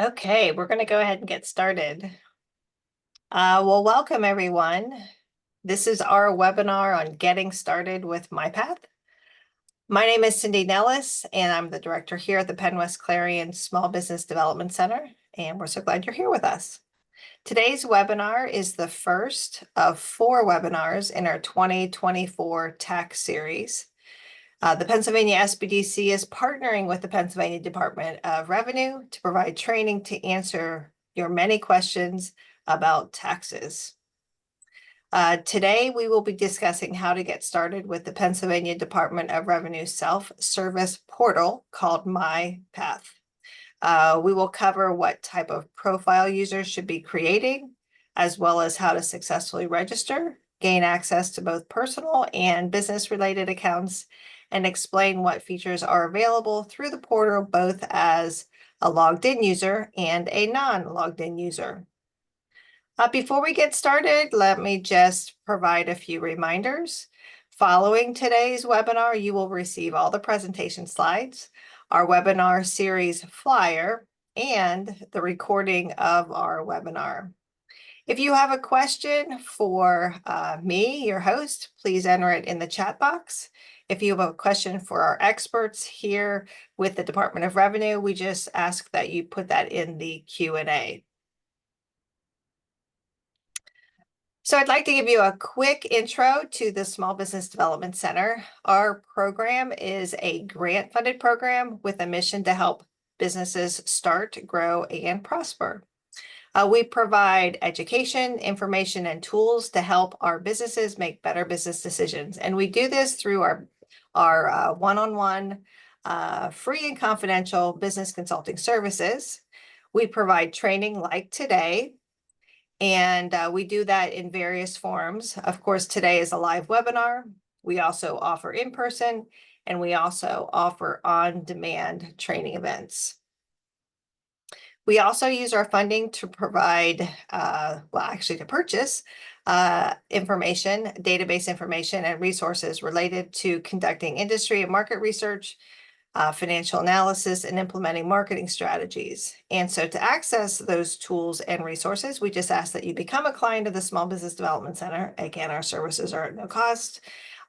Okay, we're going to go ahead and get started. Well, welcome everyone. This is our webinar on getting started with myPATH. My name is Cindy Nellis, and I'm the director here at the Penn West Clarion Small Business Development Center, and we're so glad you're here with us. Today's webinar is the first of 4 webinars in our 2024 tax series. The Pennsylvania SBDC is partnering with the Pennsylvania Department of Revenue to provide training to answer your many questions about taxes. Today, we will be discussing how to get started with the Pennsylvania Department of Revenue self-service portal called myPATH. We will cover what type of profile users should be creating, as well as how to successfully register, gain access to both personal and business-related accounts, and explain what features are available through the portal, both as a logged-in user and a non-logged-in user. Before we get started, let me just provide a few reminders. Following today's webinar, you will receive all the presentation slides, our webinar series flyer, and the recording of our webinar. If you have a question for me, your host, please enter it in the chat box. If you have a question for our experts here with the Department of Revenue, we just ask that you put that in the Q&A. So I'd like to give you a quick intro to the Small Business Development Center. Our program is a grant-funded program with a mission to help businesses start, grow, and prosper. We provide education, information, and tools to help our businesses make better business decisions. And we do this through our one-on-one free and confidential business consulting services. We provide training like today, and we do that in various forms. Of course, today is a live webinar. We also offer in-person, and we also offer on-demand training events. We also use our funding to provide, to purchase information, database information, and resources related to conducting industry and market research, financial analysis, and implementing marketing strategies. And so to access those tools and resources, we just ask that you become a client of the Small Business Development Center. Again, our services are at no cost,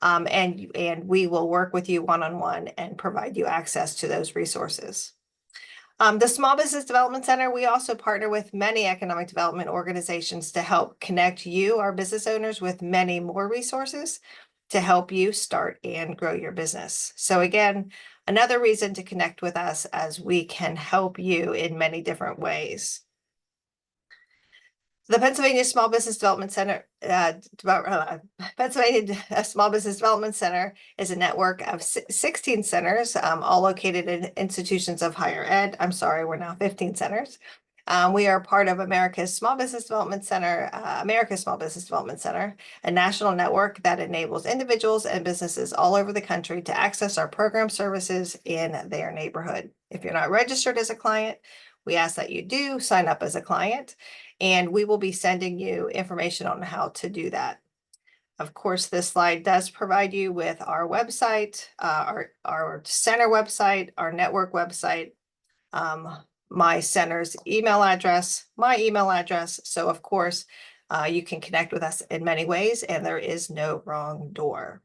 and we will work with you one-on-one and provide you access to those resources. The Small Business Development Center, we also partner with many economic development organizations to help connect you, our business owners, with many more resources to help you start and grow your business. So again, another reason to connect with us as we can help you in many different ways. The Pennsylvania Small Business Development Center, Pennsylvania Small Business Development Center is a network of 16 centers, all located in institutions of higher ed. I'm sorry, we're now 15 centers. We are part of America's Small Business Development Center, a national network that enables individuals and businesses all over the country to access our program services in their neighborhood. If you're not registered as a client, we ask that you do sign up as a client, and we will be sending you information on how to do that. Of course, this slide does provide you with our website, our center website, our network website, my center's email address, my email address. So of course, you can connect with us in many ways, and there is no wrong door.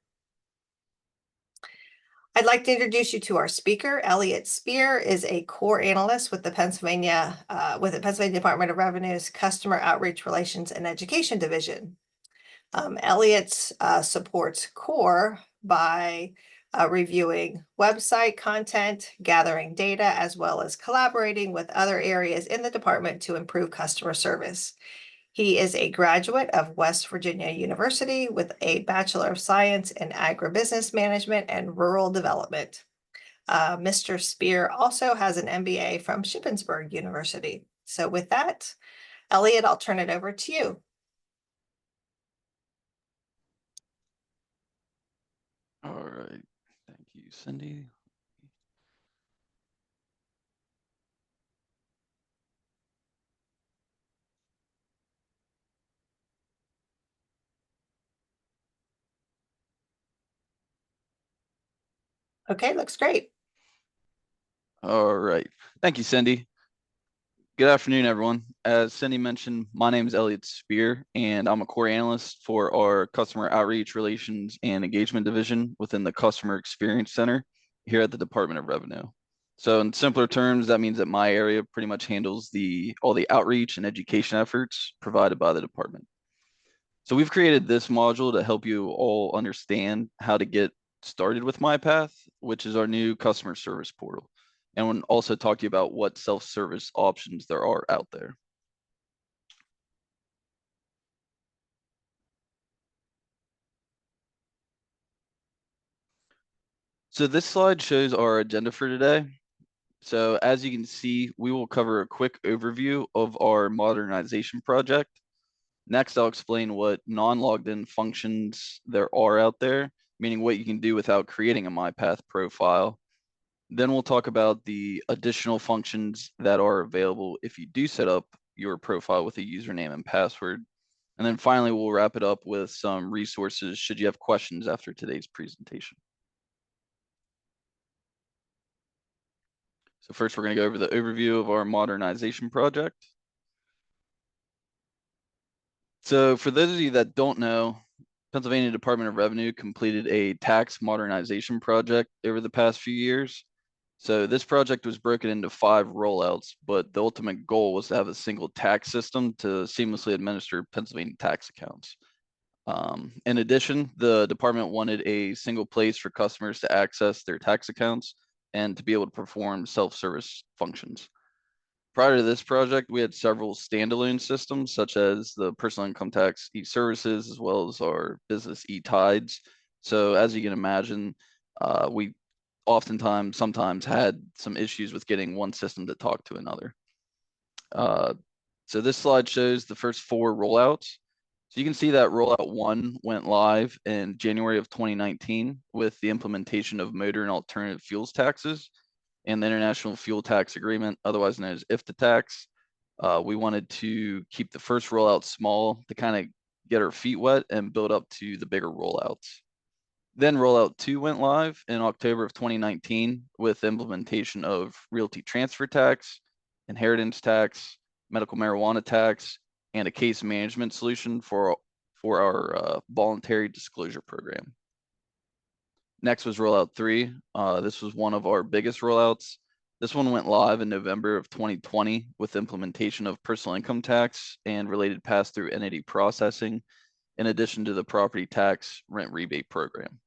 I'd like to introduce you to our speaker. Elliot Spear is a core analyst with the Pennsylvania Department of Revenue's Customer Outreach Relations and Education Division. Elliot supports core by reviewing website content, gathering data, as well as collaborating with other areas in the department to improve customer service. He is a graduate of West Virginia University with a Bachelor of Science in Agribusiness Management and Rural Development. Mr. Spear also has an MBA from Shippensburg University. So with that, Elliot, I'll turn it over to you. All right, thank you, Cindy. Okay, looks great. All right, thank you, Cindy. Good afternoon, everyone. As Cindy mentioned, my name is Elliot Spear, and I'm a core analyst for our Customer Outreach Relations and Engagement Division within the Customer Experience Center here at the Department of Revenue. So in simpler terms, that means that my area pretty much handles all the outreach and education efforts provided by the department. So we've created this module to help you all understand how to get started with myPATH, which is our new customer service portal. And we'll also talk to you about what self-service options there are out there. So this slide shows our agenda for today. So as you can see, we will cover a quick overview of our modernization project. Next, I'll explain what non-logged in functions there are out there, meaning what you can do without creating a myPATH profile. Then we'll talk about the additional functions that are available if you do set up your profile with a username and password. And then finally, we'll wrap it up with some resources should you have questions after today's presentation. So first, we're going to go over the overview of our modernization project. So for those of you that don't know, Pennsylvania Department of Revenue completed a tax modernization project over the past few years. So this project was broken into 5 rollouts, but the ultimate goal was to have a single tax system to seamlessly administer Pennsylvania tax accounts. In addition, the department wanted a single place for customers to access their tax accounts and to be able to perform self-service functions. Prior to this project, we had several standalone systems, such as the personal income tax e-services, as well as our business e-tides. So as you can imagine, we sometimes had some issues with getting one system to talk to another. So this slide shows the first 4 rollouts. So you can see that rollout 1 went live in January of 2019 with the implementation of motor and alternative fuels taxes and the International Fuel Tax Agreement, otherwise known as IFTA tax. We wanted to keep the first rollout small to kind of get our feet wet and build up to the bigger rollouts. Then rollout 2 went live in October of 2019 with implementation of realty transfer tax, inheritance tax, medical marijuana tax, and a case management solution for our voluntary disclosure program. Next was rollout 3. This was one of our biggest rollouts. This one went live in November of 2020 with implementation of personal income tax and related pass-through entity processing, in addition to the property tax rent rebate program.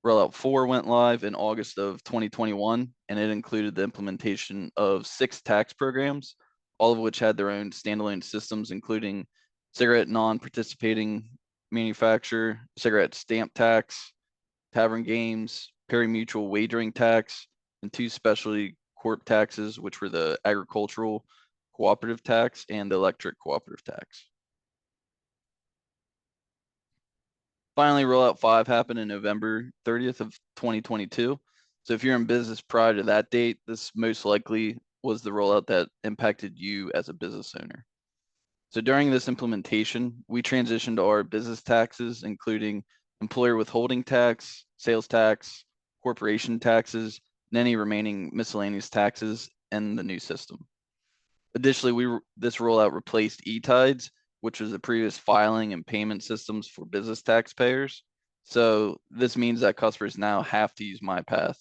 Rollout 4 went live in August of 2021, and it included the implementation of 6 tax programs, all of which had their own standalone systems, including cigarette non-participating manufacturer, cigarette stamp tax, tavern games, pari-mutuel wagering tax, and 2 specialty corp taxes, which were the agricultural cooperative tax and the electric cooperative tax. Finally, rollout 5 happened in November 30th of 2022. So if you're in business prior to that date, this most likely was the rollout that impacted you as a business owner. So during this implementation, we transitioned our business taxes, including employer withholding tax, sales tax, corporation taxes, and any remaining miscellaneous taxes in the new system. Additionally, this rollout replaced e-tides, which was the previous filing and payment systems for business taxpayers. So this means that customers now have to use myPATH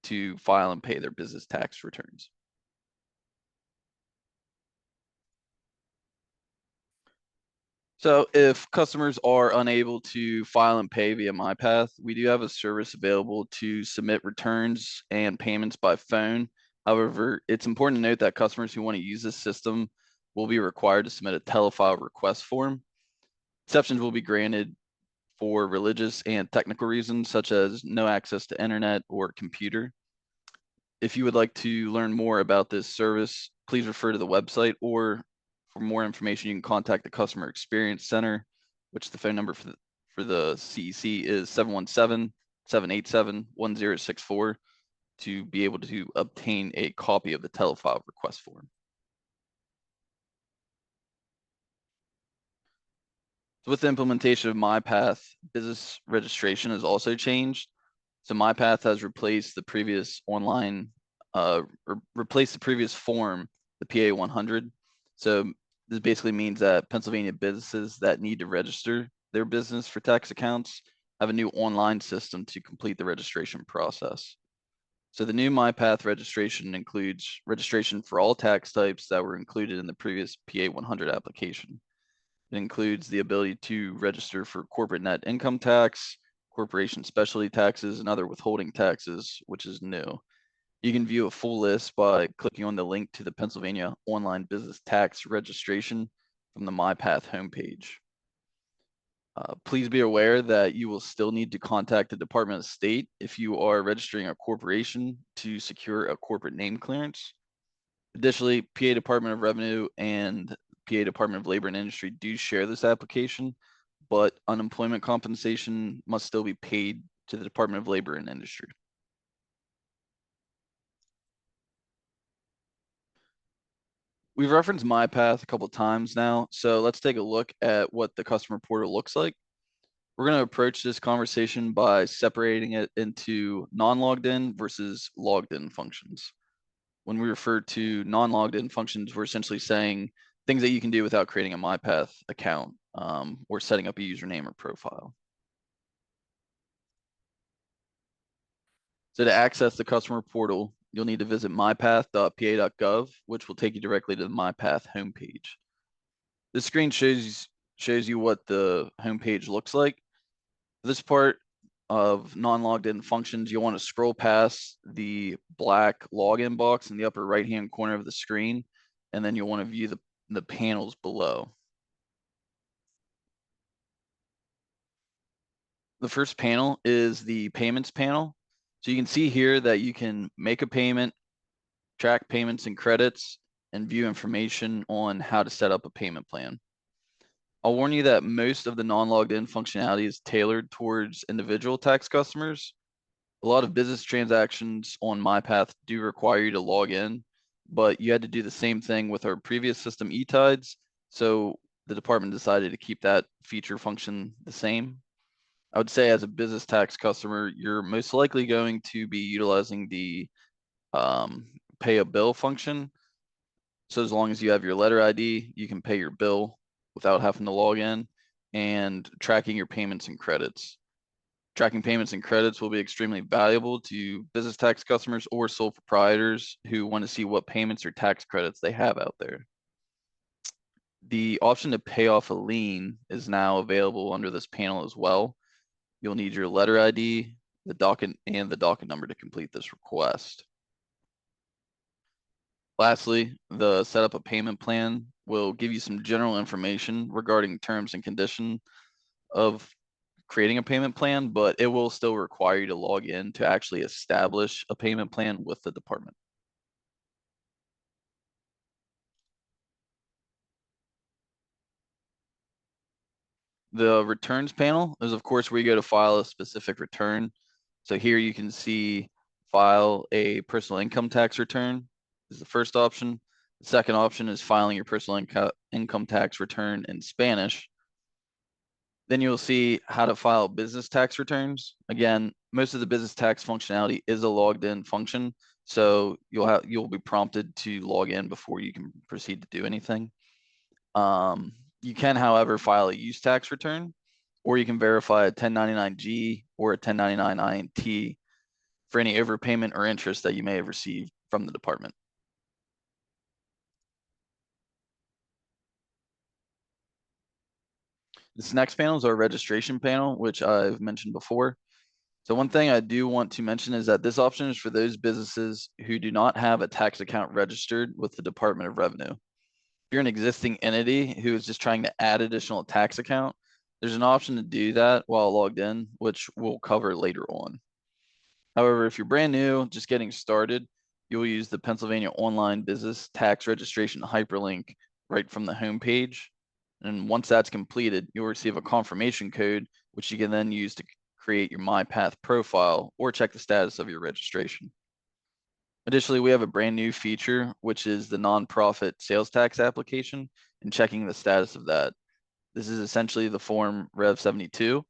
to file and pay their business tax returns. So if customers are unable to file and pay via myPATH, we do have a service available to submit returns and payments by phone. However, it's important to note that customers who want to use this system will be required to submit a telefile request form. Exceptions will be granted for religious and technical reasons, such as no access to internet or computer. If you would like to learn more about this service, please refer to the website, or for more information, you can contact the Customer Experience Center, which the phone number for the CEC is 717-787-1064 to be able to obtain a copy of the telefile request form. So with the implementation of myPATH, business registration has also changed. So myPATH has replaced the previous online replace the previous form, the PA 100. So this basically means that Pennsylvania businesses that need to register their business for tax accounts have a new online system to complete the registration process. So the new myPATH registration includes registration for all tax types that were included in the previous PA 100 application. It includes the ability to register for corporate net income tax, corporation specialty taxes, and other withholding taxes, which is new. You can view a full list by clicking on the link to the Pennsylvania Online Business Tax Registration from the myPATH homepage. Please be aware that you will still need to contact the Department of State if you are registering a corporation to secure a corporate name clearance. Additionally, PA Department of Revenue and PA Department of Labor and Industry do share this application, but unemployment compensation must still be paid to the Department of Labor and Industry. We've referenced myPATH a couple of times now, so let's take a look at what the customer portal looks like. We're going to approach this conversation by separating it into non-logged in versus logged in functions. When we refer to non-logged in functions, we're essentially saying things that you can do without creating a myPATH account or setting up a username or profile. So to access the customer portal, you'll need to visit mypath.pa.gov, which will take you directly to the myPATH homepage. This screen shows you what the homepage looks like. This part of non-logged in functions, you'll want to scroll past the black login box in the upper right-hand corner of the screen, and then you'll want to view the panels below. The first panel is the payments panel. So you can see here that you can make a payment, track payments and credits, and view information on how to set up a payment plan. I'll warn you that most of the non-logged in functionality is tailored towards individual tax customers. A lot of business transactions on myPATH do require you to log in, but you had to do the same thing with our previous system, eTides. So the department decided to keep that feature function the same. I would say as a business tax customer, you're most likely going to be utilizing the pay a bill function. So as long as you have your letter ID, you can pay your bill without having to log in, and tracking your payments and credits. Tracking payments and credits will be extremely valuable to business tax customers or sole proprietors who want to see what payments or tax credits they have out there. The option to pay off a lien is now available under this panel as well. You'll need your letter ID, the docket, and the docket number to complete this request. Lastly, the setup a payment plan will give you some general information regarding terms and conditions of creating a payment plan, but it will still require you to log in to actually establish a payment plan with the department. The returns panel is, of course, where you go to file a specific return. So here you can see file a personal income tax return is the first option. The second option is filing your personal income tax return in Spanish. Then you'll see how to file business tax returns. Again, most of the business tax functionality is a logged in function, so you'll be prompted to log in before you can proceed to do anything. You can, however, file a use tax return, or you can verify a 1099-G or a 1099 INT for any overpayment or interest that you may have received from the department. This next panel is our registration panel, which I've mentioned before. So one thing I do want to mention is that this option is for those businesses who do not have a tax account registered with the Department of Revenue. If you're an existing entity who is just trying to add additional tax account, there's an option to do that while logged in, which we'll cover later on. However, if you're brand new, just getting started, you'll use the Pennsylvania Online Business Tax Registration hyperlink right from the homepage. And once that's completed, you'll receive a confirmation code, which you can then use to create your myPATH profile or check the status of your registration. Additionally, we have a brand new feature, which is the nonprofit sales tax application and checking the status of that. This is essentially the form Rev 72.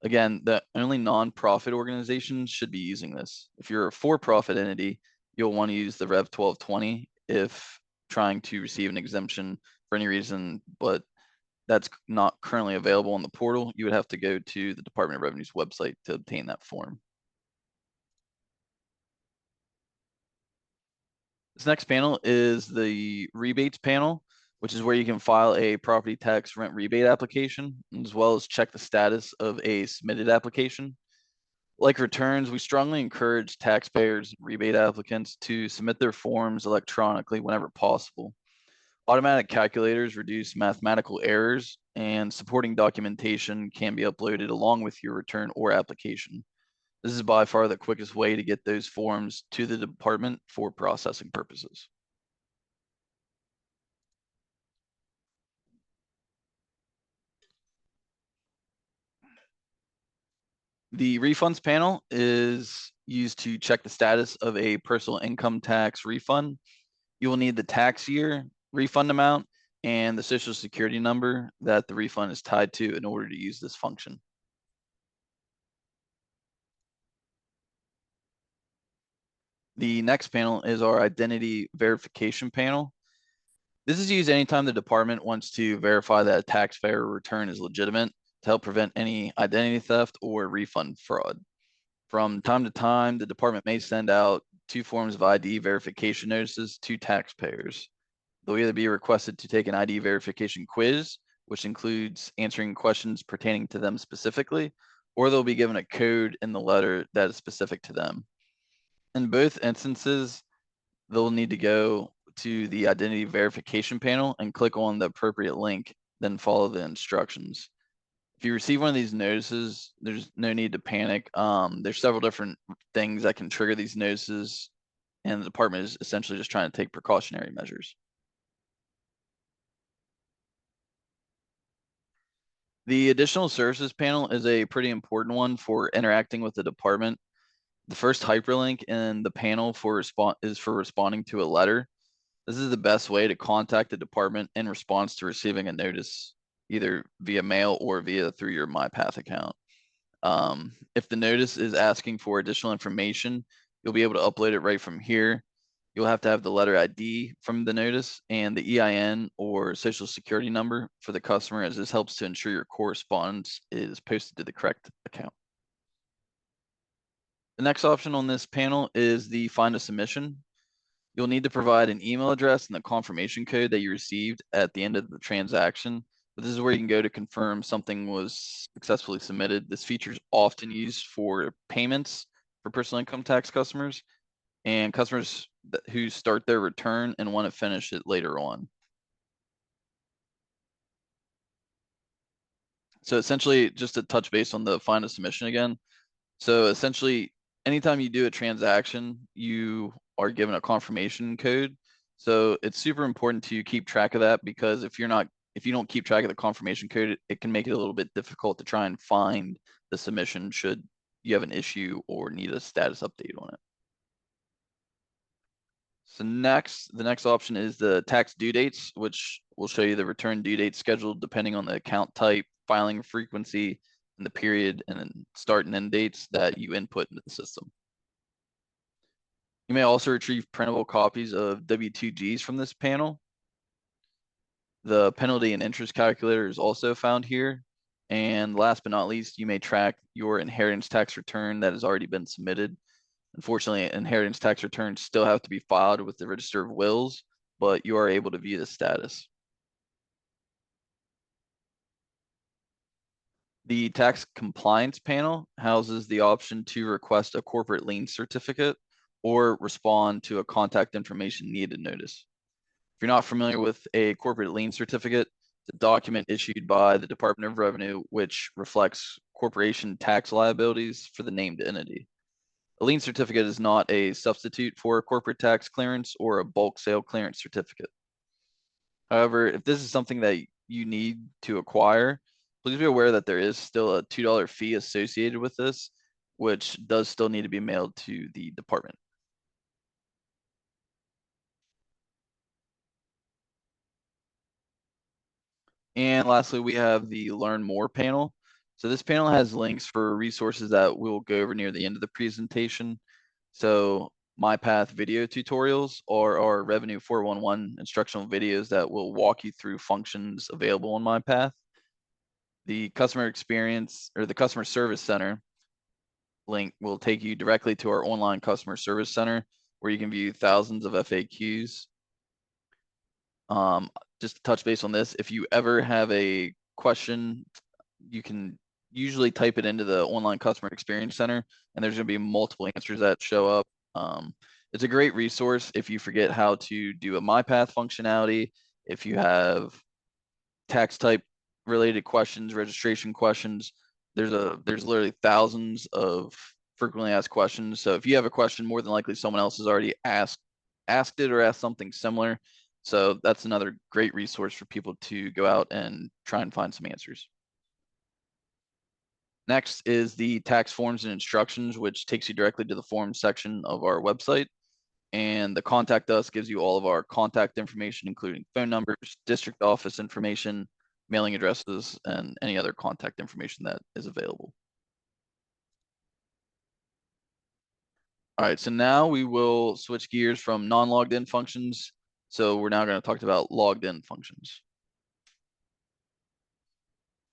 Again, the only nonprofit organizations should be using this. If you're a for-profit entity, you'll want to use the Rev 1220 if trying to receive an exemption for any reason, but that's not currently available on the portal. You would have to go to the Department of Revenue's website to obtain that form. This next panel is the rebates panel, which is where you can file a property tax rent rebate application, as well as check the status of a submitted application. Like returns, we strongly encourage taxpayers and rebate applicants to submit their forms electronically whenever possible. Automatic calculators reduce mathematical errors, and supporting documentation can be uploaded along with your return or application. This is by far the quickest way to get those forms to the department for processing purposes. The refunds panel is used to check the status of a personal income tax refund. You will need the tax year, refund amount, and the social security number that the refund is tied to in order to use this function. The next panel is our identity verification panel. This is used anytime the department wants to verify that a taxpayer return is legitimate to help prevent any identity theft or refund fraud. From time to time, the department may send out 2 forms of ID verification notices to taxpayers. They'll either be requested to take an ID verification quiz, which includes answering questions pertaining to them specifically, or they'll be given a code in the letter that is specific to them. In both instances, they'll need to go to the identity verification panel and click on the appropriate link, then follow the instructions. If you receive one of these notices, there's no need to panic. There's several different things that can trigger these notices, and the department is essentially just trying to take precautionary measures. The additional services panel is a pretty important one for interacting with the department. The first hyperlink in the panel is for responding to a letter. This is the best way to contact the department in response to receiving a notice, either via mail or through your myPATH account. If the notice is asking for additional information, you'll be able to upload it right from here. You'll have to have the letter ID from the notice and the EIN or social security number for the customer, as this helps to ensure your correspondence is posted to the correct account. The next option on this panel is the find a submission. You'll need to provide an email address and the confirmation code that you received at the end of the transaction. But this is where you can go to confirm something was successfully submitted. This feature is often used for payments for personal income tax customers and customers who start their return and want to finish it later on. So essentially, just to touch base on the find a submission again. So essentially, anytime you do a transaction, you are given a confirmation code. So it's super important to keep track of that, because if you don't keep track of the confirmation code, it can make it a little bit difficult to try and find the submission should you have an issue or need a status update on it. So the next option is the tax due dates, which will show you the return due date scheduled depending on the account type, filing frequency, and the period and then start and end dates that you input into the system. You may also retrieve printable copies of W-2Gs from this panel. The penalty and interest calculator is also found here. And last but not least, you may track your inheritance tax return that has already been submitted. Unfortunately, inheritance tax returns still have to be filed with the Register of Wills, but you are able to view the status. The tax compliance panel houses the option to request a corporate lien certificate or respond to a contact information needed notice. If you're not familiar with a corporate lien certificate, it's a document issued by the Department of Revenue which reflects corporation tax liabilities for the named entity. A lien certificate is not a substitute for a corporate tax clearance or a bulk sale clearance certificate. However, if this is something that you need to acquire, please be aware that there is still a $2 fee associated with this, which does still need to be mailed to the department. And lastly, we have the Learn More panel. So this panel has links for resources that we'll go over near the end of the presentation. So myPATH video tutorials or our Revenue 411 instructional videos that will walk you through functions available on myPATH. The customer experience or the customer service center link will take you directly to our online customer service center where you can view thousands of FAQs. Just to touch base on this, if you ever have a question, you can usually type it into the online customer experience center and there's going to be multiple answers that show up. It's a great resource if you forget how to do a myPATH functionality, if you have tax type related questions, registration questions. There's literally thousands of frequently asked questions. So if you have a question, more than likely someone else has already asked it or asked something similar. So that's another great resource for people to go out and try and find some answers. Next is the tax forms and instructions, which takes you directly to the forms section of our website. And the contact us gives you all of our contact information, including phone numbers, district office information, mailing addresses, and any other contact information that is available. All right, so now we will switch gears from non-logged in functions. So we're now going to talk about logged in functions.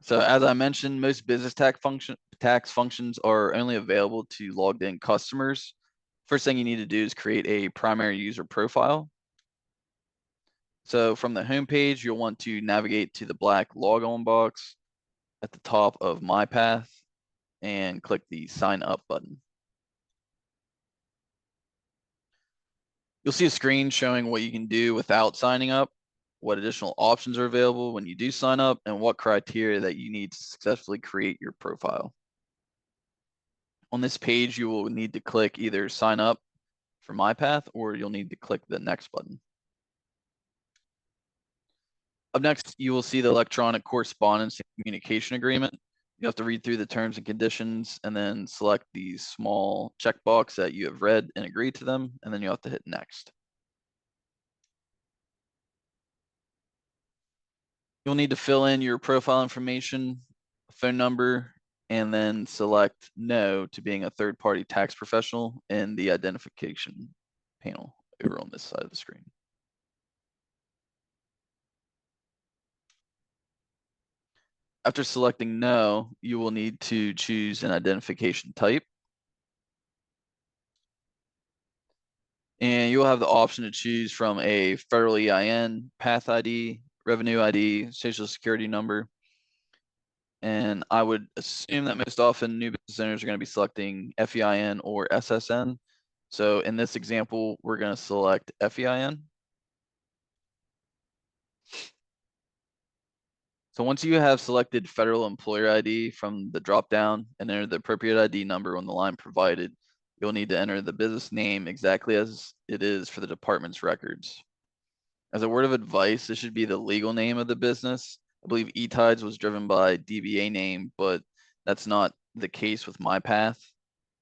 So as I mentioned, most business tax functions are only available to logged in customers. First thing you need to do is create a primary user profile. So from the home page, you'll want to navigate to the black log on box at the top of myPATH and click the sign up button. You'll see a screen showing what you can do without signing up, what additional options are available when you do sign up, and what criteria that you need to successfully create your profile. On this page, you will need to click either sign up for myPATH or you'll need to click the next button. Up next, you will see the electronic correspondence and communication agreement. You have to read through the terms and conditions and then select the small checkbox that you have read and agree to them, and then you have to hit next. You'll need to fill in your profile information, phone number, and then select no to being a third-party tax professional in the identification panel over on this side of the screen. After selecting no, you will need to choose an identification type. And you'll have the option to choose from a federal EIN, PATH ID, revenue ID, social security number. And I would assume that most often new business owners are going to be selecting FEIN or SSN. So in this example, we're going to select FEIN. So once you have selected federal employer ID from the dropdown and enter the appropriate ID number on the line provided, you'll need to enter the business name exactly as it is for the department's records. As a word of advice, this should be the legal name of the business. I believe eTides was driven by DBA name, but that's not the case with myPATH.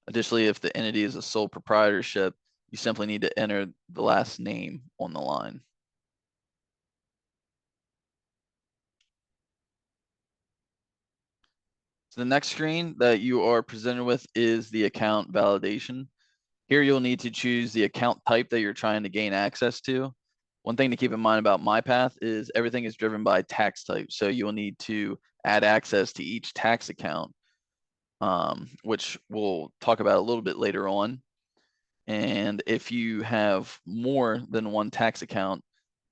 Additionally, if the entity is a sole proprietorship, you simply need to enter the last name on the line. So the next screen that you are presented with is the account validation. Here you'll need to choose the account type that you're trying to gain access to. One thing to keep in mind about myPATH is everything is driven by tax type. So you will need to add access to each tax account, which we'll talk about a little bit later on. And if you have more than one tax account,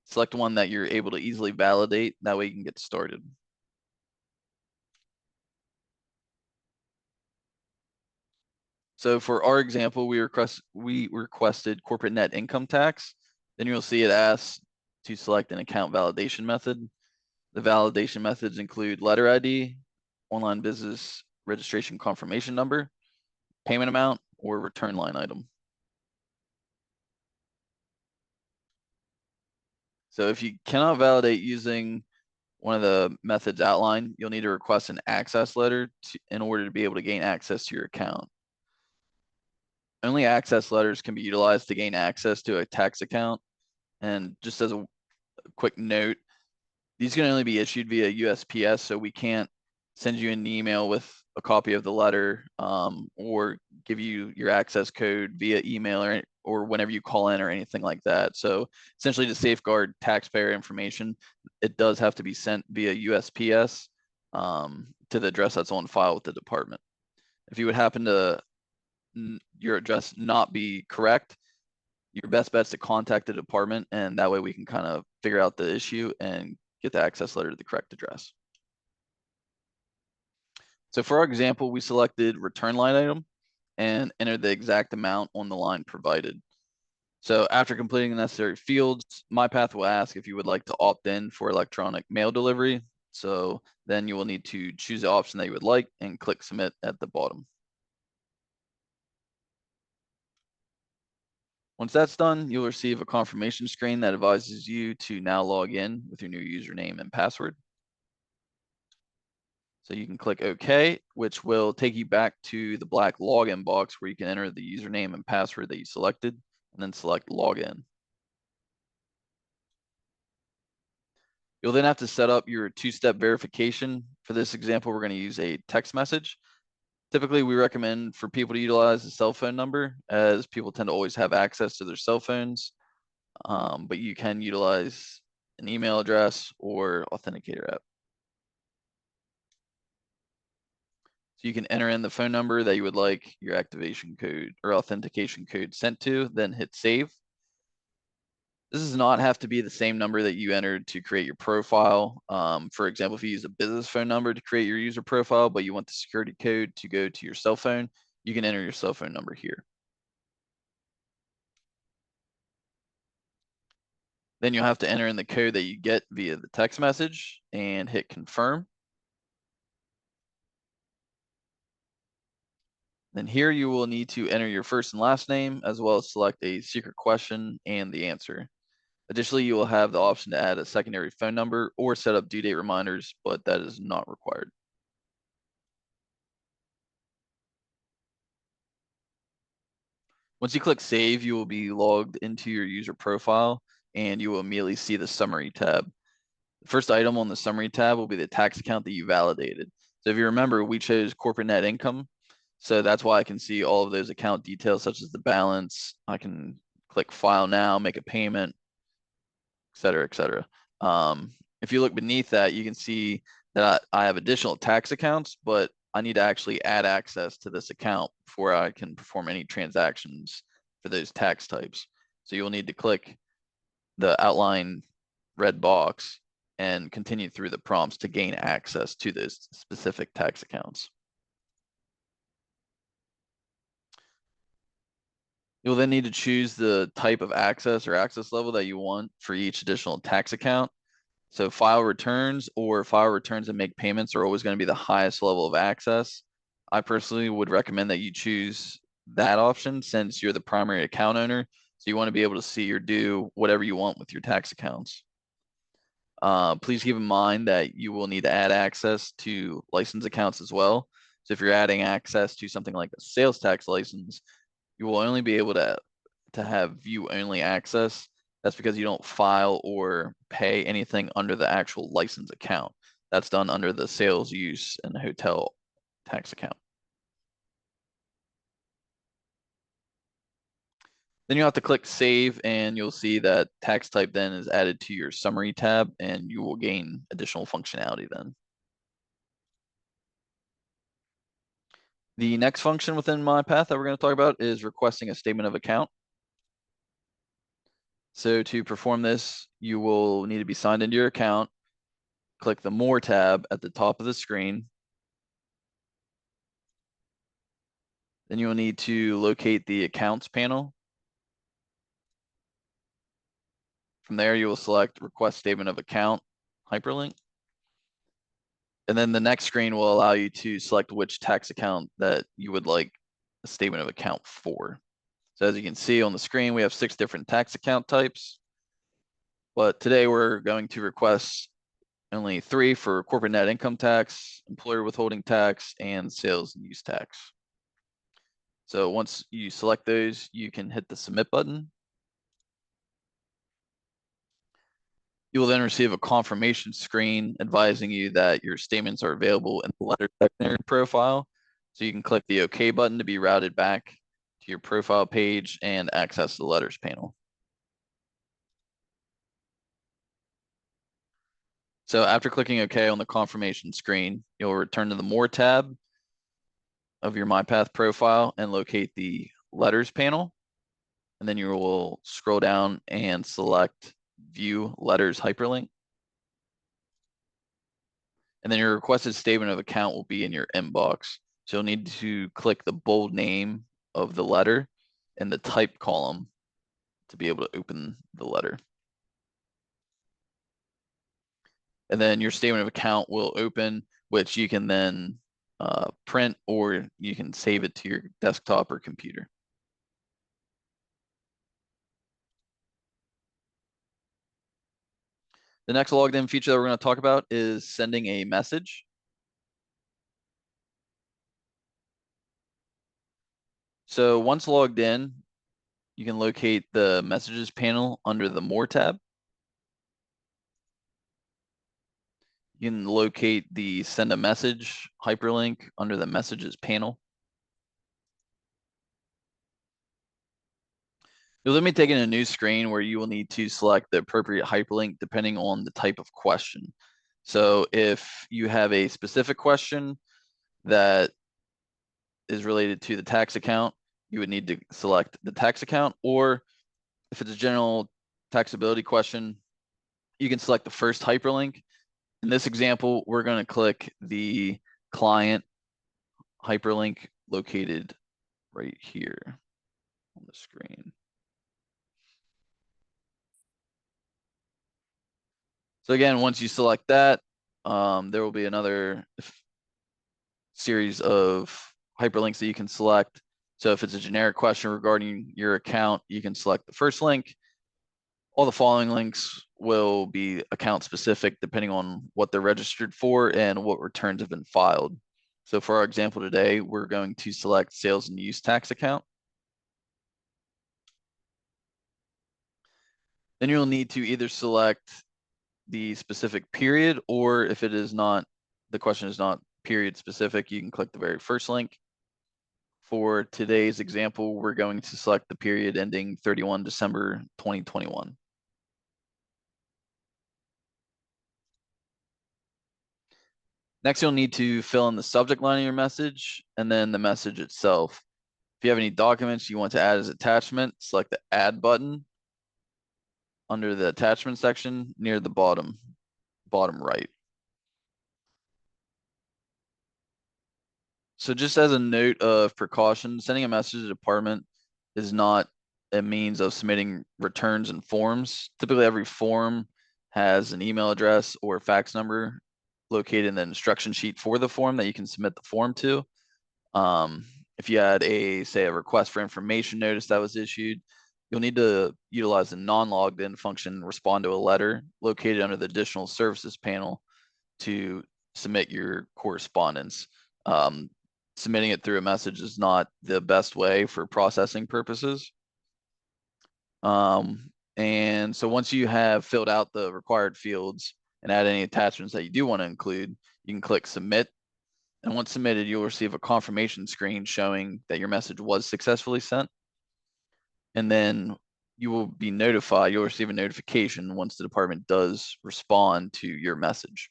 select one that you're able to easily validate. That way you can get started. So for our example, we requested corporate net income tax. Then you'll see it asks to select an account validation method. The validation methods include letter ID, online business registration confirmation number, payment amount, or return line item. So if you cannot validate using one of the methods outlined, you'll need to request an access letter in order to be able to gain access to your account. Only access letters can be utilized to gain access to a tax account. And just as a quick note, these can only be issued via USPS, so we can't send you an email with a copy of the letter, or give you your access code via email or whenever you call in or anything like that. So essentially to safeguard taxpayer information, it does have to be sent via USPS to the address that's on file with the department. If you would happen to your address not be correct, your best bet is to contact the department, and that way we can kind of figure out the issue and get the access letter to the correct address. So for our example, we selected return line item and entered the exact amount on the line provided. So after completing the necessary fields, myPATH will ask if you would like to opt in for electronic mail delivery. So then you will need to choose the option that you would like and click submit at the bottom. Once that's done, you'll receive a confirmation screen that advises you to now log in with your new username and password. So you can click OK, which will take you back to the black login box where you can enter the username and password that you selected, and then select login. You'll then have to set up your two-step verification. For this example, we're going to use a text message. Typically, we recommend for people to utilize a cell phone number, as people tend to always have access to their cell phones, but you can utilize an email address or authenticator app. So you can enter in the phone number that you would like your activation code or authentication code sent to, then hit save. This does not have to be the same number that you entered to create your profile. For example, if you use a business phone number to create your user profile, but you want the security code to go to your cell phone, you can enter your cell phone number here. Then you'll have to enter in the code that you get via the text message and hit confirm. Then here you will need to enter your first and last name, as well as select a secret question and the answer. Additionally, you will have the option to add a secondary phone number or set up due date reminders, but that is not required. Once you click save, you will be logged into your user profile and you will immediately see the summary tab. The first item on the summary tab will be the tax account that you validated. So if you remember, we chose corporate net income. So that's why I can see all of those account details, such as the balance. I can click file now, make a payment, et cetera, et cetera. If you look beneath that, you can see that I have additional tax accounts, but I need to actually add access to this account before I can perform any transactions for those tax types. So you'll need to click the outline red box and continue through the prompts to gain access to those specific tax accounts. You'll then need to choose the type of access or access level that you want for each additional tax account. So file returns or file returns and make payments are always going to be the highest level of access. I personally would recommend that you choose that option since you're the primary account owner. So you want to be able to see or do whatever you want with your tax accounts. Please keep in mind that you will need to add access to license accounts as well. So if you're adding access to something like a sales tax license, you will only be able to have view only access. That's because you don't file or pay anything under the actual license account. That's done under the sales use and hotel tax account. Then you'll have to click save and you'll see that tax type then is added to your summary tab and you will gain additional functionality then. The next function within myPATH that we're going to talk about is requesting a statement of account. So to perform this, you will need to be signed into your account. Click the More tab at the top of the screen. Then you will need to locate the Accounts panel. From there, you will select Request Statement of Account hyperlink. And then the next screen will allow you to select which tax account that you would like a statement of account for. So as you can see on the screen, we have 6 different tax account types. But today we're going to request only 3 for corporate net income tax, employer withholding tax, and sales and use tax. So once you select those, you can hit the submit button. You will then receive a confirmation screen advising you that your statements are available in the letter secondary profile. So you can click the OK button to be routed back to your profile page and access the letters panel. So after clicking OK on the confirmation screen, you'll return to the More tab of your myPATH profile and locate the letters panel. And then you will scroll down and select View Letters Hyperlink. And then your requested statement of account will be in your inbox. So you'll need to click the bold name of the letter in the type column to be able to open the letter. And then your statement of account will open, which you can then print, or you can save it to your desktop or computer. The next logged in feature that we're going to talk about is sending a message. So once logged in, you can locate the messages panel under the More tab. You can locate the send a message hyperlink under the messages panel. You'll then be taken to a new screen where you will need to select the appropriate hyperlink depending on the type of question. So if you have a specific question that is related to the tax account, you would need to select the tax account, or if it's a general taxability question, you can select the first hyperlink. In this example, we're going to click the client hyperlink located right here on the screen. So again, once you select that, there will be another series of hyperlinks that you can select. So if it's a generic question regarding your account, you can select the first link. All the following links will be account specific depending on what they're registered for and what returns have been filed. So for our example today, we're going to select sales and use tax account. Then you'll need to either select the specific period, or if it is not, the question is not period specific, you can click the very first link. For today's example, we're going to select the period ending 31 December 2021. Next, you'll need to fill in the subject line of your message and then the message itself. If you have any documents you want to add as attachment, select the Add button under the attachment section near the bottom right. So just as a note of precaution, sending a message to the department is not a means of submitting returns and forms. Typically, every form has an email address or fax number located in the instruction sheet for the form that you can submit the form to. If you had say a request for information notice that was issued, you'll need to utilize the non-logged in function, respond to a letter located under the additional services panel to submit your correspondence. Submitting it through a message is not the best way for processing purposes. And so once you have filled out the required fields and add any attachments that you do want to include, you can click submit. And once submitted, you'll receive a confirmation screen showing that your message was successfully sent. And then you will be notified, you'll receive a notification once the department does respond to your message.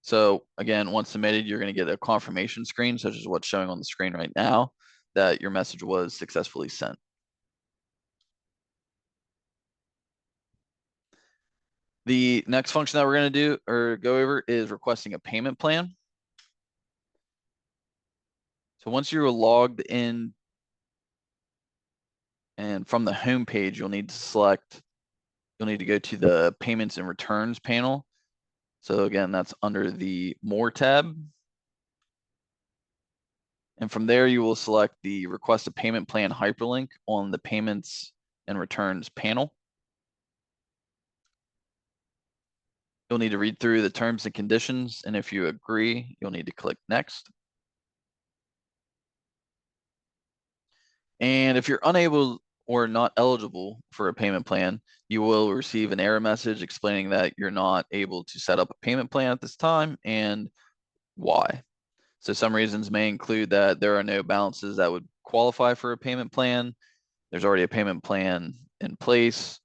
So again, once submitted, you're going to get a confirmation screen, such as what's showing on the screen right now, that your message was successfully sent. The next function that we're going to do or go over is requesting a payment plan. So once you're logged in and from the home page, you'll need to go to the payments and returns panel. So again, that's under the More tab. And from there, you will select the request a payment plan hyperlink on the payments and returns panel. You'll need to read through the terms and conditions, and if you agree, you'll need to click next. And if you're unable or not eligible for a payment plan, you will receive an error message explaining that you're not able to set up a payment plan at this time and why. So some reasons may include that there are no balances that would qualify for a payment plan. There's already a payment plan in place.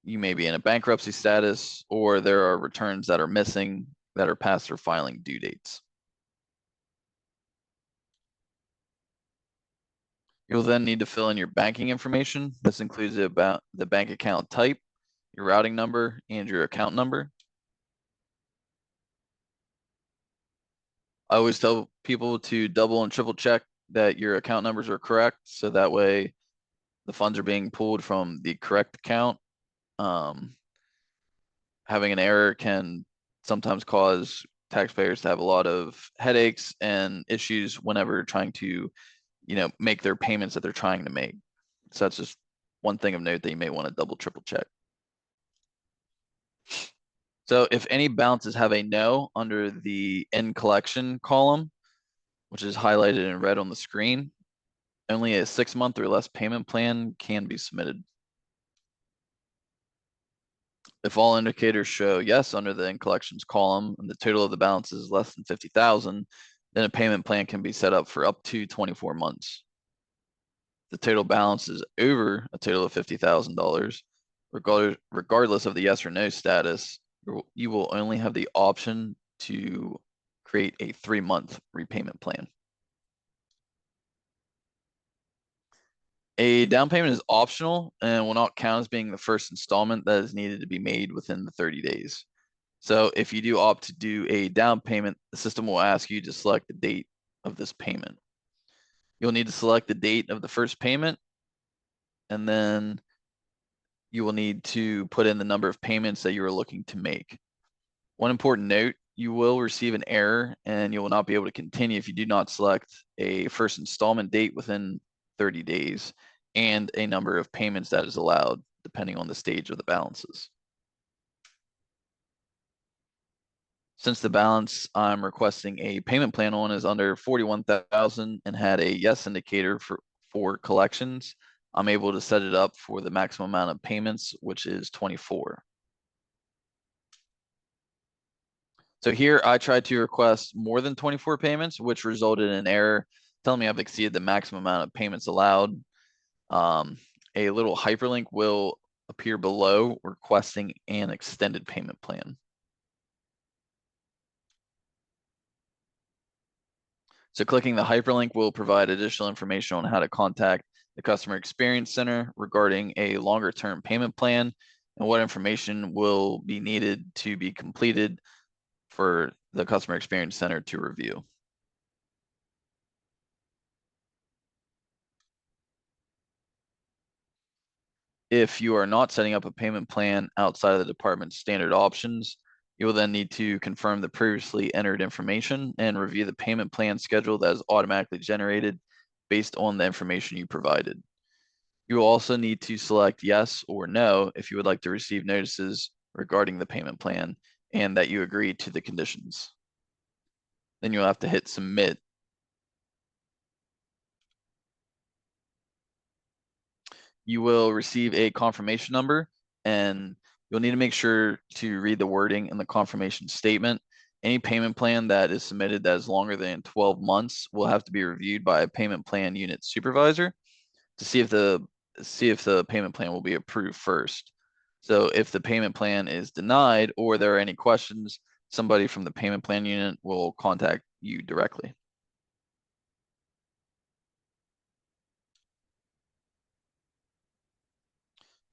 You may be in a bankruptcy status, or there are returns that are missing that are past their filing due dates. You'll then need to fill in your banking information. This includes the bank account type, your routing number, and your account number. I always tell people to double and triple check that your account numbers are correct, so that way the funds are being pulled from the correct account. Having an error can sometimes cause taxpayers to have a lot of headaches and issues whenever trying to, make their payments that they're trying to make. So that's just one thing of note that you may want to double, triple check. So if any balances have a no under the in collection column, which is highlighted in red on the screen, only a 6-month or less payment plan can be submitted. If all indicators show yes under the in collections column and the total of the balance is less than 50,000, then a payment plan can be set up for up to 24 months. The total balance is over a total of $50,000, regardless of the yes or no status, you will only have the option to create a 3-month repayment plan. A down payment is optional and will not count as being the first installment that is needed to be made within the 30 days. So if you do opt to do a down payment, the system will ask you to select the date of this payment. You'll need to select the date of the first payment, and then you will need to put in the number of payments that you are looking to make. One important note, you will receive an error and you will not be able to continue if you do not select a first installment date within 30 days and a number of payments that is allowed depending on the stage of the balances. Since the balance I'm requesting a payment plan on is under 41,000 and had a yes indicator for collections, I'm able to set it up for the maximum amount of payments, which is 24. So here I tried to request more than 24 payments, which resulted in an error telling me I've exceeded the maximum amount of payments allowed. A little hyperlink will appear below requesting an extended payment plan. So clicking the hyperlink will provide additional information on how to contact the Customer Experience Center regarding a longer term payment plan and what information will be needed to be completed for the Customer Experience Center to review. If you are not setting up a payment plan outside of the department's standard options, you will then need to confirm the previously entered information and review the payment plan schedule that is automatically generated based on the information you provided. You will also need to select yes or no if you would like to receive notices regarding the payment plan and that you agree to the conditions. Then you'll have to hit submit. You will receive a confirmation number and you'll need to make sure to read the wording in the confirmation statement. Any payment plan that is submitted that is longer than 12 months will have to be reviewed by a payment plan unit supervisor to see if the payment plan will be approved first. So if the payment plan is denied or there are any questions, somebody from the payment plan unit will contact you directly.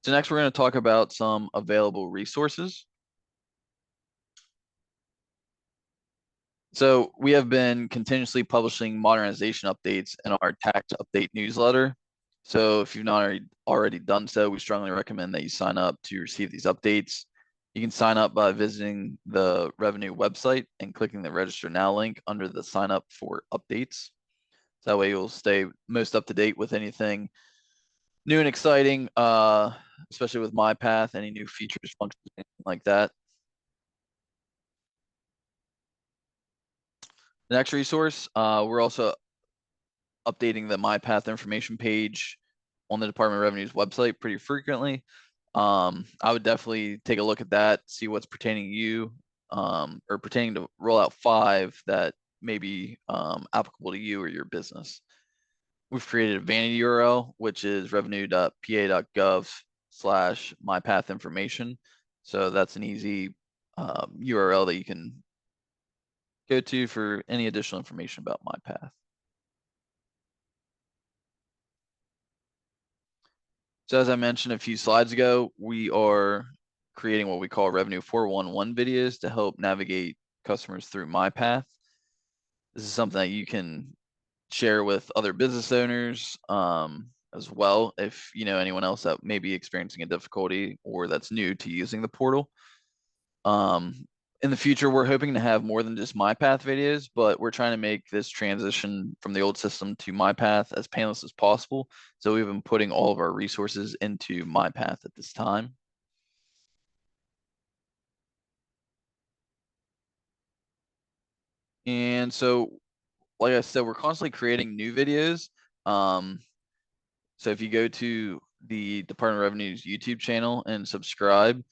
So next we're going to talk about some available resources. So we have been continuously publishing modernization updates in our tax update newsletter. So if you've not already done so, we strongly recommend that you sign up to receive these updates. You can sign up by visiting the revenue website and clicking the register now link under the sign up for updates. So that way you'll stay most up to date with anything new and exciting, especially with myPATH, any new features, functions, anything like that. The next resource, we're also updating the myPATH information page on the Department of Revenue's website pretty frequently. I would definitely take a look at that, see what's pertaining to you, or pertaining to rollout 5 that may be applicable to you or your business. We've created a vanity URL, which is revenue.pa.gov/mypath information. So that's an easy URL that you can go to for any additional information about myPATH. So as I mentioned a few slides ago, we are creating what we call Revenue 411 videos to help navigate customers through myPATH. This is something that you can share with other business owners as well, if you know anyone else that may be experiencing a difficulty or that's new to using the portal. In the future, we're hoping to have more than just myPATH videos, but we're trying to make this transition from the old system to myPATH as painless as possible. So we've been putting all of our resources into myPATH at this time. And so, like I said, we're constantly creating new videos. So if you go to the Department of Revenue's YouTube channel and subscribe,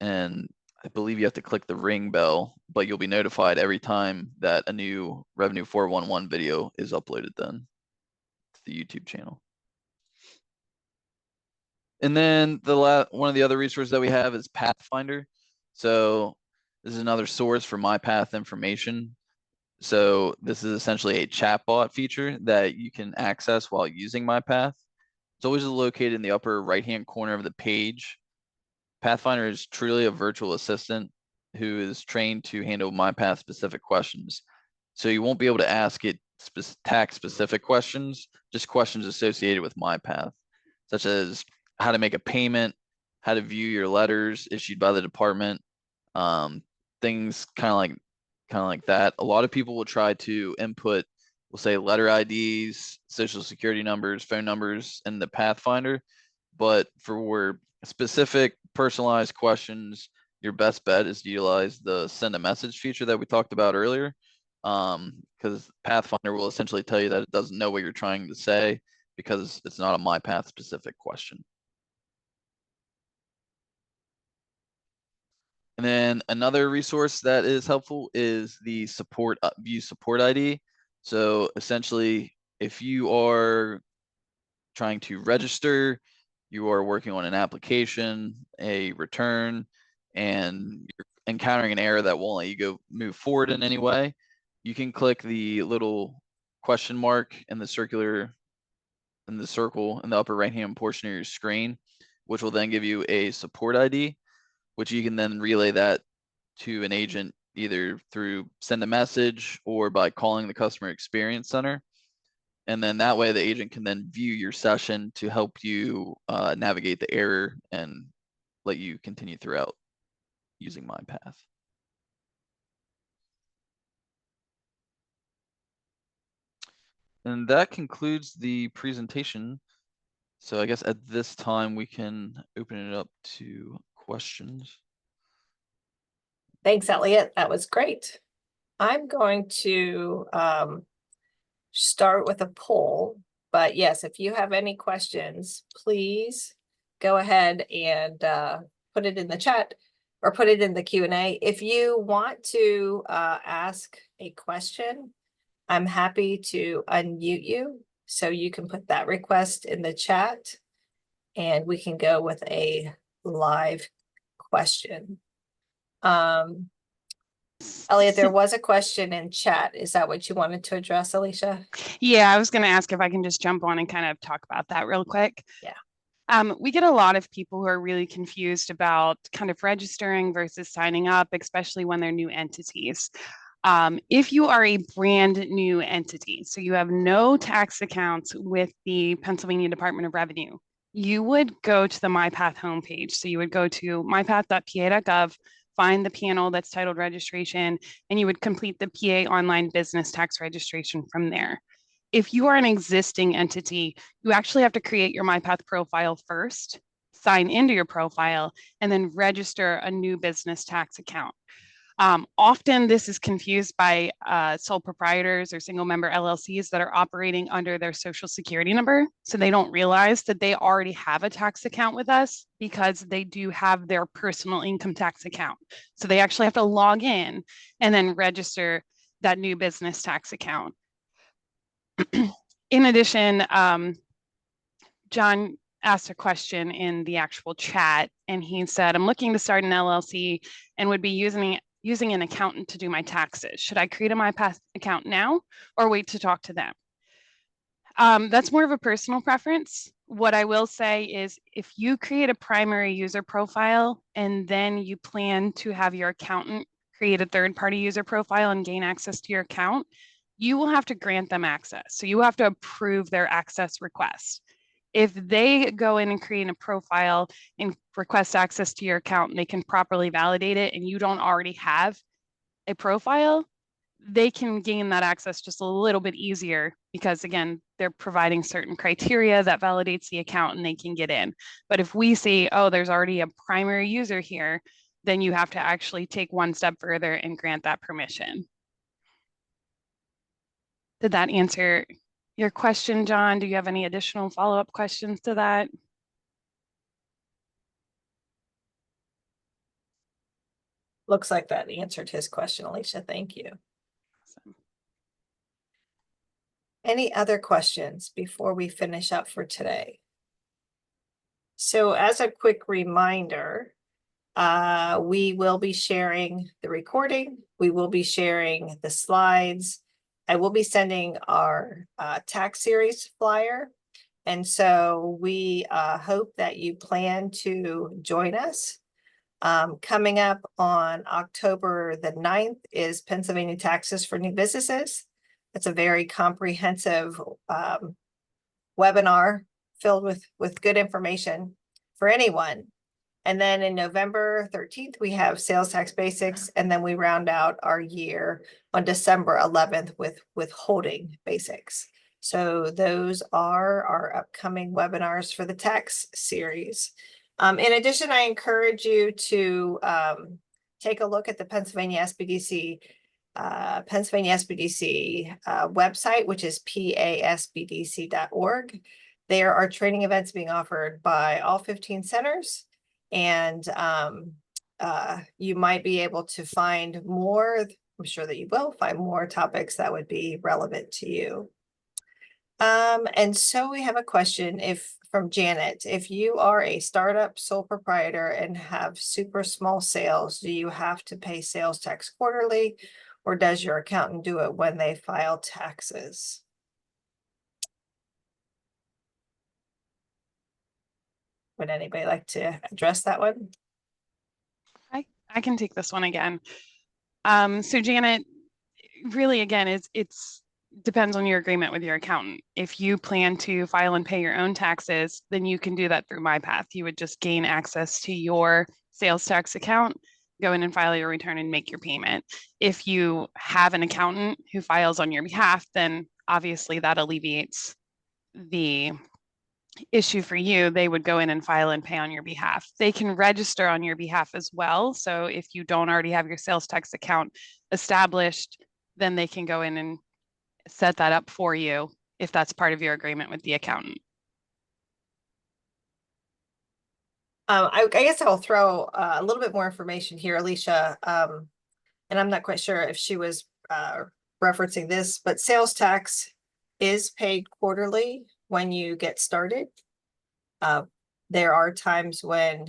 and I believe you have to click the ring bell, but you'll be notified every time that a new Revenue 411 video is uploaded then to the YouTube channel. And then one of the other resources that we have is Pathfinder. So this is another source for myPATH information. So this is essentially a chatbot feature that you can access while using myPATH. It's always located in the upper right-hand corner of the page. Pathfinder is truly a virtual assistant who is trained to handle myPath specific questions. So you won't be able to ask it tax specific questions, just questions associated with myPath, such as how to make a payment, how to view your letters issued by the department, things kind of like that. A lot of people will try to input, we'll say letter IDs, social security numbers, phone numbers in the Pathfinder, but for specific personalized questions, your best bet is to utilize the send a message feature that we talked about earlier, because Pathfinder will essentially tell you that it doesn't know what you're trying to say because it's not a myPath specific question. And then another resource that is helpful is the support view support ID. So essentially, if you are trying to register, you are working on an application, a return, and you're encountering an error that won't let you go move forward in any way, you can click the little question mark in the circle in the upper right hand portion of your screen, which will then give you a support ID, which you can then relay that to an agent either through send a message or by calling the customer experience center. And then that way the agent can then view your session to help you navigate the error and let you continue throughout using myPath. And that concludes the presentation. So I guess at this time we can open it up to questions. Thanks, Elliot. That was great. I'm going to start with a poll, but yes, if you have any questions, please go ahead and put it in the chat or put it in the Q&A. If you want to ask a question, I'm happy to unmute you so you can put that request in the chat and we can go with a live question. Elliot, there was a question in chat. Is that what you wanted to address, Alicia? Yeah, I was going to ask if I can just jump on and kind of talk about that real quick. Yeah. We get a lot of people who are really confused about kind of registering versus signing up, especially when they're new entities. If you are a brand new entity, so you have no tax accounts with the Pennsylvania Department of Revenue, you would go to the myPath homepage. So you would go to mypath.pa.gov, find the panel that's titled registration, and you would complete the PA online business tax registration from there. If you are an existing entity, you actually have to create your myPath profile first, sign into your profile, and then register a new business tax account. Often this is confused by sole proprietors or single member LLCs that are operating under their social security number. So they don't realize that they already have a tax account with us because they do have their personal income tax account. So they actually have to log in and then register that new business tax account. In addition, John asked a question in the actual chat, and he said, I'm looking to start an LLC and would be using an accountant to do my taxes. Should I create a myPATH account now or wait to talk to them? That's more of a personal preference. What I will say is if you create a primary user profile and then you plan to have your accountant create a third-party user profile and gain access to your account, you will have to grant them access. So you have to approve their access request. If they go in and create a profile and request access to your account and they can properly validate it and you don't already have a profile, they can gain that access just a little bit easier because again, they're providing certain criteria that validates the account and they can get in. But if we see, oh, there's already a primary user here, then you have to actually take one step further and grant that permission. Did that answer your question, John? Do you have any additional follow-up questions to that? Looks like that answered his question, Alicia. Thank you. Awesome. Any other questions before we finish up for today? So as a quick reminder, we will be sharing the recording. We will be sharing the slides. I will be sending our tax series flyer. And so we hope that you plan to join us. Coming up on October the 9th is Pennsylvania Taxes for New Businesses. It's a very comprehensive webinar filled with good information for anyone. And then in November 13th, we have sales tax basics, and then we round out our year on December 11th with withholding basics. So those are our upcoming webinars for the tax series. In addition, I encourage you to take a look at the Pennsylvania SBDC website, which is pasbdc.org. There are training events being offered by all 15 centers. And you might be able to find more, I'm sure that you will find more topics that would be relevant to you. And so we have a question from Janet. If you are a startup sole proprietor and have super small sales, do you have to pay sales tax quarterly, or does your accountant do it when they file taxes? Would anybody like to address that one? I can take this one again. So Janet, really again, it's depends on your agreement with your accountant. If you plan to file and pay your own taxes, then you can do that through myPATH. You would just gain access to your sales tax account, go in and file your return and make your payment. If you have an accountant who files on your behalf, then obviously that alleviates the issue for you. They would go in and file and pay on your behalf. They can register on your behalf as well. So if you don't already have your sales tax account established, then they can go in and set that up for you if that's part of your agreement with the accountant. I guess I'll throw a little bit more information here, Alicia. And I'm not quite sure if she was referencing this, but sales tax is paid quarterly when you get started. There are times when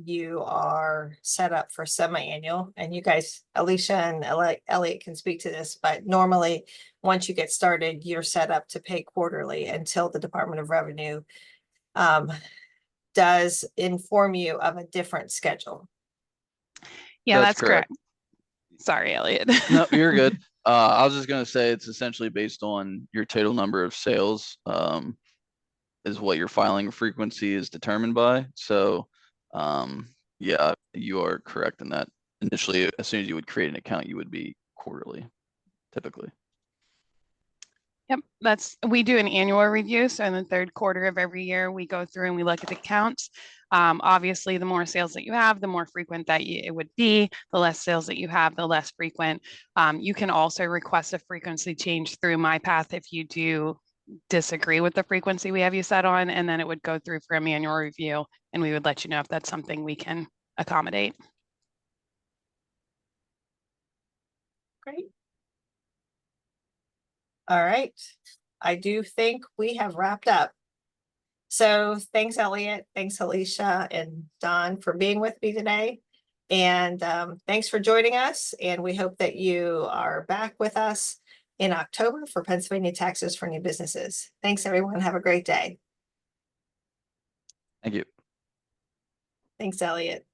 you are set up for semi-annual, and you guys, Alicia and Elliot can speak to this, but normally once you get started, you're set up to pay quarterly until the Department of Revenue does inform you of a different schedule. Yeah, that's correct. Sorry, Elliot. No, you're good. I was just going to say it's essentially based on your total number of sales is what your filing frequency is determined by. So yeah, you are correct in that. Initially, as soon as you would create an account, you would be quarterly, typically. Yep, we do an annual review. So in the third quarter of every year, we go through and we look at the counts. Obviously, the more sales that you have, the more frequent that it would be. The less sales that you have, the less frequent. You can also request a frequency change through myPATH if you do disagree with the frequency we have you set on, and then it would go through for a manual review, and we would let you know if that's something we can accommodate. Great. All right. I do think we have wrapped up. So thanks, Elliot. Thanks, Alicia and Don, for being with me today. And thanks for joining us. And we hope that you are back with us in October for Pennsylvania Taxes for New Businesses. Thanks, everyone. Have a great day. Thank you. Thanks, Elliot.